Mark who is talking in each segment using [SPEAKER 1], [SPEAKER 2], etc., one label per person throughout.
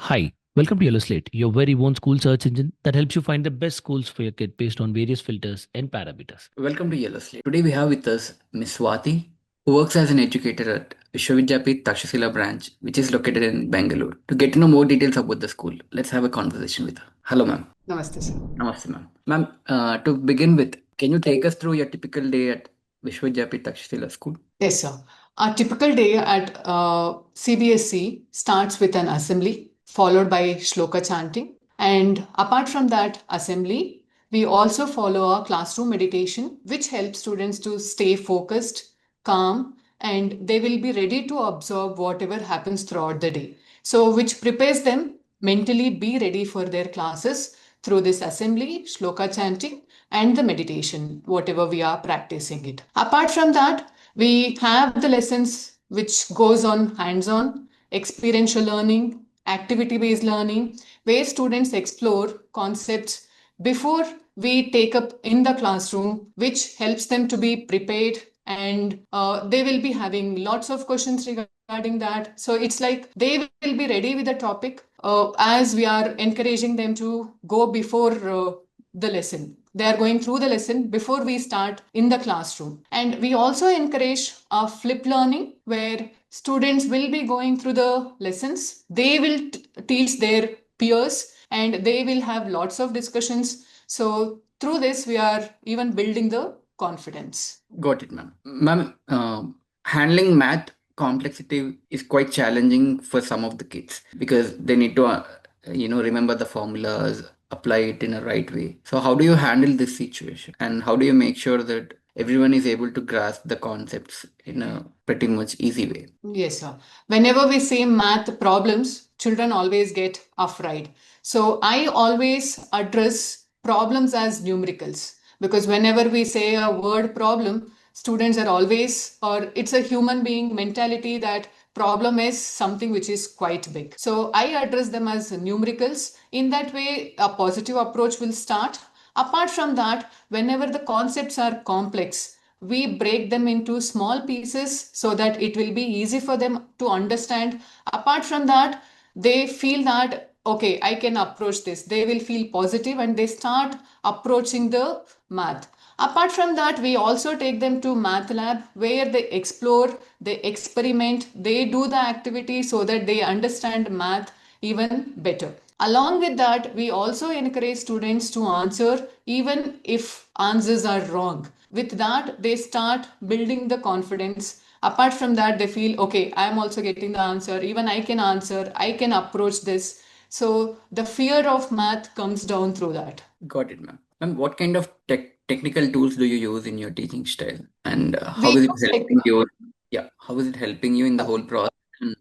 [SPEAKER 1] Hi, welcome to Slate, your very own school search engine that helps you find the best schools for your kid based on various filters and parameters.
[SPEAKER 2] Welcome to Yellow Slate. Today we have with us Miss Swati, who works as an educator at Vishwa Vidyapeeth Takshashila branch, which is located in Bengaluru. To get to know more details about the school, let's have a conversation with her. Hello, ma'am.
[SPEAKER 3] Namaste, sir.
[SPEAKER 2] Namaste, ma'am. Ma'am, to begin with, can you take us through your typical day at Vishwa Vidyapeeth Takshashila School?
[SPEAKER 3] Yes, sir. A typical day at CBSE starts with an assembly followed by shloka chanting. And apart from that assembly, we also follow a classroom meditation, which helps students to stay focused, calm, and they will be ready to absorb whatever happens throughout the day. So, which prepares them mentally be ready for their classes through this assembly, shloka chanting, and the meditation, whatever we are practicing it. Apart from that, we have the lessons which goes on hands-on, experiential learning, activity-based learning, where students explore concepts before we take up in the classroom, which helps them to be prepared, and they will be having lots of questions regarding that. So it's like they will be ready with the topic as we are encouraging them to go before the lesson. They are going through the lesson before we start in the classroom. And we also encourage a flip learning where students will be going through the lessons. They will teach their peers and they will have lots of discussions. So through this, we are even building the confidence.
[SPEAKER 2] Got it, ma'am. Ma'am, handling math complexity is quite challenging for some of the kids because they need to, remember the formulas, apply it in a right way. So, how do you handle this situation, and how do you make sure that everyone is able to grasp the concepts in a pretty much easy way?
[SPEAKER 3] Yes, sir. Whenever we say math problems, children always get afraid. So I always address problems as numericals because whenever we say a word problem, students are always, or it's a human being mentality that problem is something which is quite big. So I address them as numericals. In that way, a positive approach will start. Apart from that, whenever the concepts are complex, we break them into small pieces so that it will be easy for them to understand. Apart from that, they feel that, okay, I can approach this. They will feel positive and they start approaching the math. Apart from that, we also take them to math lab where they explore, they experiment, they do the activity so that they understand math even better. Along with that, we also encourage students to answer even if answers are wrong. With that, they start building the confidence. Apart from that, they feel, okay, I am also getting the answer. Even I can answer, I can approach this. So the fear of math comes down through that.
[SPEAKER 2] Got it, ma'am. Ma'am, what kind of technical tools do you use in your teaching style, and
[SPEAKER 3] We
[SPEAKER 2] how is it
[SPEAKER 3] use
[SPEAKER 2] helping you? Yeah, how is it helping you in the whole process, and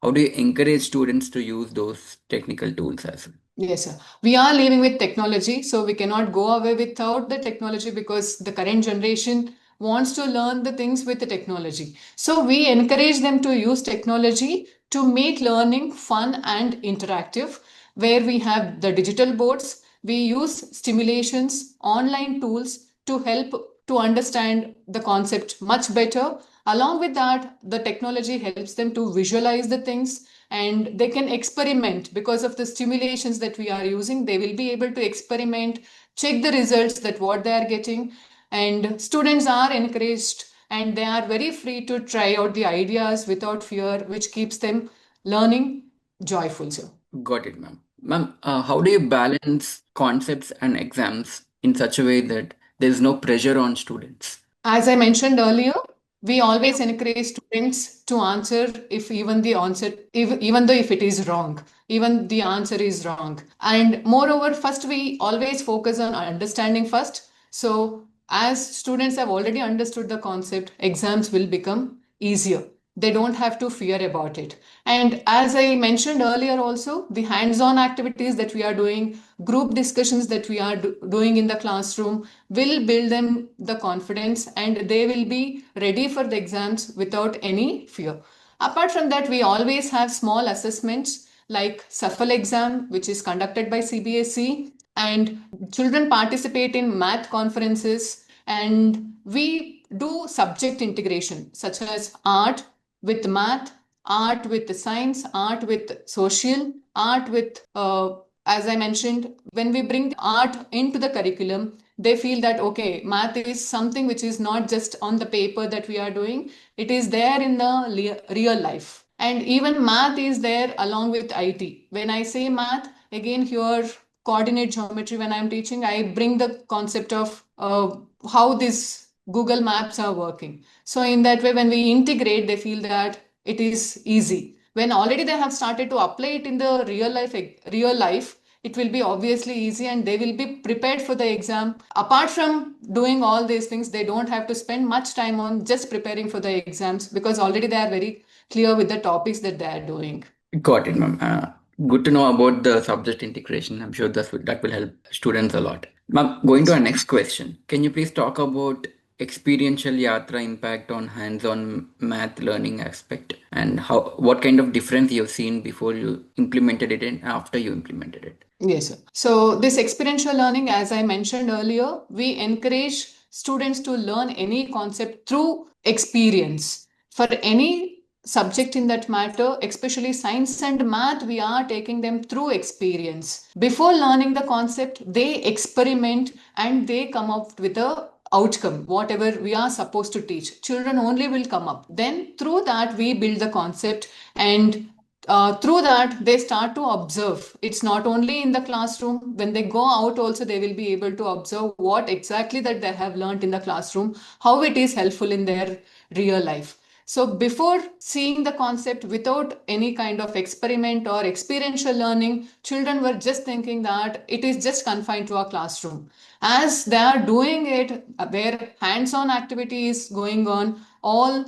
[SPEAKER 2] how do you encourage students to use those technical tools as well?
[SPEAKER 3] Yes, sir. We are living with technology, so we cannot go away without the technology because the current generation wants to learn the things with the technology. So we encourage them to use technology to make learning fun and interactive, where we have the digital boards, we use stimulations, online tools to help to understand the concept much better. Along with that, the technology helps them to visualize the things and they can experiment because of the stimulations that we are using. They will be able to experiment, check the results that what they are getting, and students are encouraged and they are very free to try out the ideas without fear, which keeps them learning joyful. So
[SPEAKER 2] Got it, ma'am. Ma'am, how do you balance concepts and exams in such a way that there's no pressure on students?
[SPEAKER 3] as I mentioned earlier, we always encourage students to answer if even the answer, even though if it is wrong, even the answer is wrong. And moreover, first we always focus on understanding first. So as students have already understood the concept, exams will become easier. They don't have to fear about it. And as I mentioned earlier, also the hands on activities that we are doing, group discussions that we are doing in the classroom will build them the confidence and they will be ready for the exams without any fear. Apart from that, we always have small assessments like SAFL exam, which is conducted by CBSE, and children participate in math conferences, and we do subject integration such as art with math, art with science, art with social, art with, as I mentioned, when we bring art into the curriculum, they feel that, okay, math is something which is not just on the paper that we are doing, it is there in the real life. And even math is there along with IT. When I say math, again, here, coordinate geometry, when I'm teaching, I bring the concept of how these Google Maps are working. So in that way, when we integrate, they feel that it is easy. When already they have started to apply it in the real life, it will be obviously easy and they will be prepared for the exam. Apart from doing all these things, they don't have to spend much time on just preparing for the exams because already they are very clear with the topics that they are doing.
[SPEAKER 2] Got it, ma'am. Good to know about the subject integration. I'm sure that will help students a lot. Ma'am, going to our next question. Can you please talk about experiential yatra impact on hands-on math learning aspect and what kind of difference you've seen before you implemented it and after you implemented it?
[SPEAKER 3] Yes, sir. So this experiential learning, as I mentioned earlier, we encourage students to learn any concept through experience. For any subject in that matter, especially science and math, we are taking them through experience. Before learning the concept, they experiment and they come up with a outcome, whatever we are supposed to teach. Children only will come up. Then through that, we build the concept and through that they start to observe. It's not only in the classroom, when they go out also they will be able to observe what exactly that they have learned in the classroom, how it is helpful in their real life. So before seeing the concept, without any kind of experiment or experiential learning, children were just thinking that it is just confined to a classroom. As they are doing it, their hands-on activity is going on, all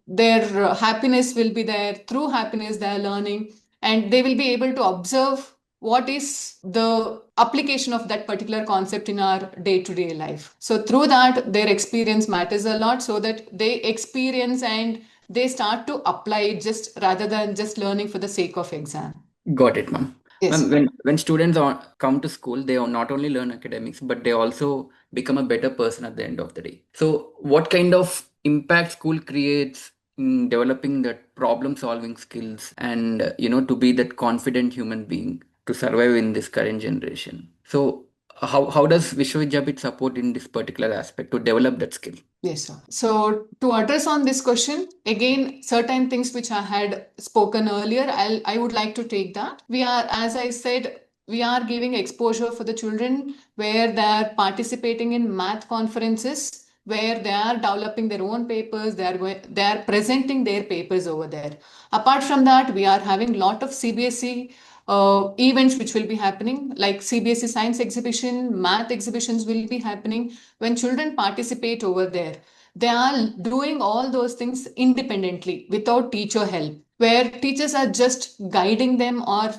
[SPEAKER 3] their happiness will be there. Through happiness they are learning and they will be able to observe what is the application of that particular concept in our day-to-day life. So through that their experience matters a lot, so that they experience and they start to apply it, just rather than just learning for the sake of exam.
[SPEAKER 2] Got it, ma'am.
[SPEAKER 3] Yes.
[SPEAKER 2] Ma'am, when students come to school, they not only learn academics, but they also become a better person at the end of the day. So, what kind of impact school creates in developing that problem-solving skills and to be that confident human being to survive in this current generation? So, how does Vishwa Vidyapeeth support in this particular aspect to develop that skill?
[SPEAKER 3] Yes, sir. So to address on this question, again, certain things which I had spoken earlier, I would like to take that. We are, as I said, we are giving exposure for the children where they are participating in math conferences, where they are developing their own papers, they are presenting their papers over there. Apart from that, we are having lot of CBSE events which will be happening, like CBSE science exhibition, math exhibitions will be happening. When children participate over there, they are doing all those things independently without teacher help, where teachers are just guiding them or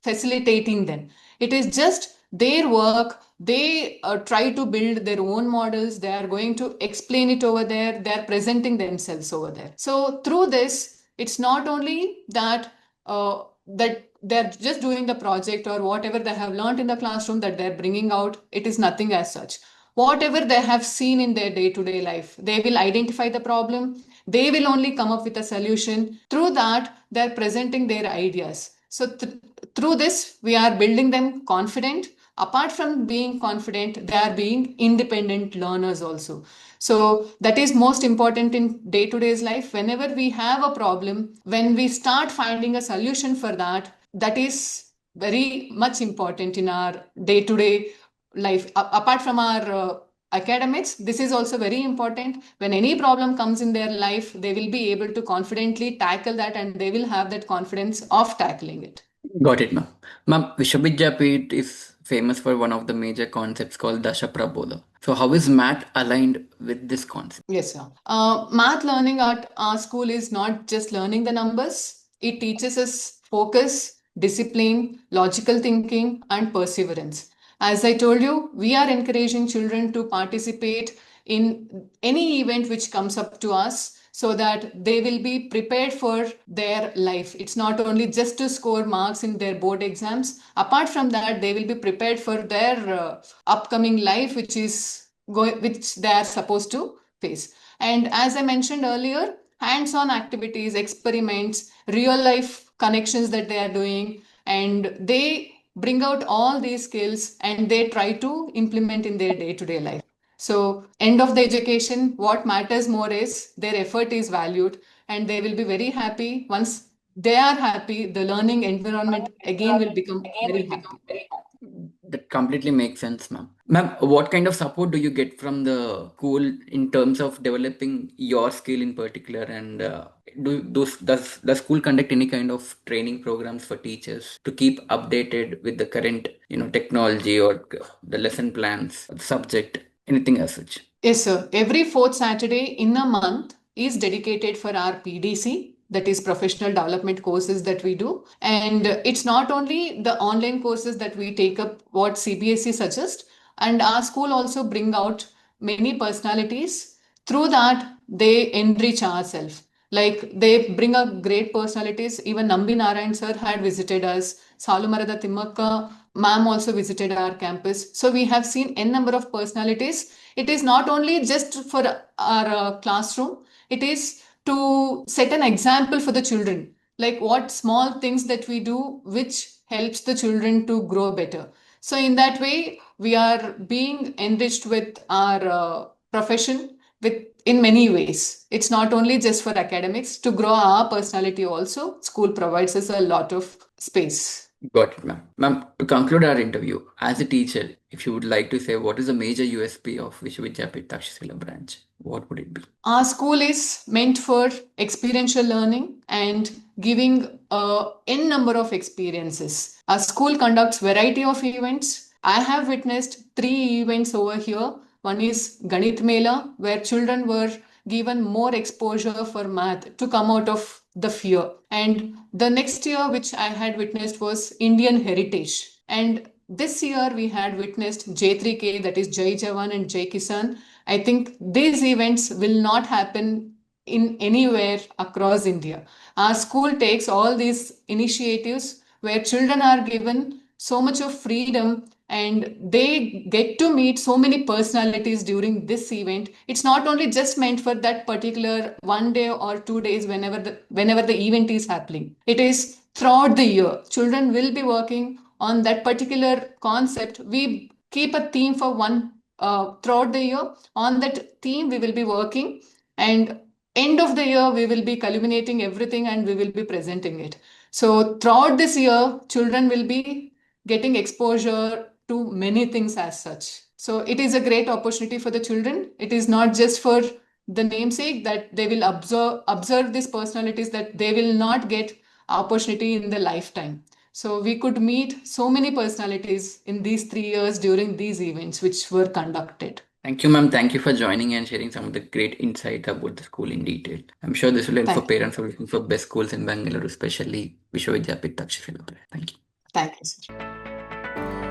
[SPEAKER 3] facilitating them. It is just their work. They try to build their own models. They are going to explain it over there. They are presenting themselves over there. So through this, it's not only that that they're just doing the project or whatever they have learned in the classroom that they're bringing out. It is nothing as such. Whatever they have seen in their day-to-day life, they will identify the problem. They will only come up with a solution. Through that, they're presenting their ideas. So through this, we are building them confident. Apart from being confident, they are being independent learners also. So that is most important in day-to-day's life. Whenever we have a problem, when we start finding a solution for that, that is very much important in our day-to-day life. Apart from our academics, this is also very important. When any problem comes in their life, they will be able to confidently tackle that and they will have that confidence of tackling it.
[SPEAKER 2] Got it, ma'am. Ma'am, Vishwa Vidyapeeth is famous for one of the major concepts called Dasha Prabodha. So, how is math aligned with this concept?
[SPEAKER 3] Yes, sir. Math learning at our school is not just learning the numbers. It teaches us focus, discipline, logical thinking, and perseverance. As I told you, we are encouraging children to participate in any event which comes up to us, so that they will be prepared for their life. It's not only just to score marks in their board exams. Apart from that, they will be prepared for their upcoming life, which they are supposed to face. And as I mentioned earlier, hands-on activities, experiments, real life connections that they are doing, and they bring out all these skills and they try to implement in their day-to-day life. So, end of the education, what matters more is their effort is valued, and they will be very happy. Once they are happy, the learning environment again will become very happy.
[SPEAKER 2] That completely makes sense, ma'am. Ma'am, what kind of support do you get from the school in terms of developing your skill in particular? And does the school conduct any kind of training programs for teachers to keep updated with the current, technology or the lesson plans, subject, anything as such?
[SPEAKER 3] Yes, sir. Every fourth Saturday in a month is dedicated for our PDC, that is professional development courses that we do. And it's not only the online courses that we take up what CBSE suggests, and our school also bring out many personalities. Through that, they enrich ourselves. Like they bring up great personalities. Even Nambi Narayan sir had visited us. Salumarada Timmakka ma'am also visited our campus. So we have seen n number of personalities. It is not only just for our classroom, it is to set an example for the children, like what small things that we do which helps the children to grow better. So in that way we are being enriched with our profession with in many ways. It's not only just for academics, to grow our personality also school provides us a lot of space.
[SPEAKER 2] Got it, ma'am. Ma'am, to conclude our interview, as a teacher, if you would like to say what is the major USP of Vishwa Vidyapeeth Takshashila branch, what would it be?
[SPEAKER 3] Our school is meant for experiential learning and giving n number of experiences. Our school conducts variety of events. I have witnessed 3 events over here. One is Ganit Mela, where children were given more exposure for math to come out of the fear. And the next year, which I had witnessed, was Indian Heritage. And this year, we had witnessed J3K, that is Jai Jawan and Jai Kisan. I think these events will not happen in anywhere across India. Our school takes all these initiatives where children are given so much of freedom and they get to meet so many personalities during this event. It's not only just meant for that particular 1 day or 2 days whenever the event is happening. It is throughout the year. Children will be working on that particular concept. We keep a theme for one throughout the year. On that theme, we will be working, and end of the year, we will be culminating everything and we will be presenting it. So throughout this year, children will be getting exposure to many things as such. So it is a great opportunity for the children. It is not just for the namesake that they will observe these personalities that they will not get opportunity in the lifetime. So we could meet so many personalities in these 3 years during these events which were conducted.
[SPEAKER 2] Thank you, ma'am. Thank you for joining and sharing some of the great insight about the school in detail. I'm sure this will help for
[SPEAKER 3] Thank you.
[SPEAKER 2] parents who are looking for best schools in Bengaluru, especially Vishwa Vidyapeeth Takshashila. Thank you.
[SPEAKER 3] Thank you, sir.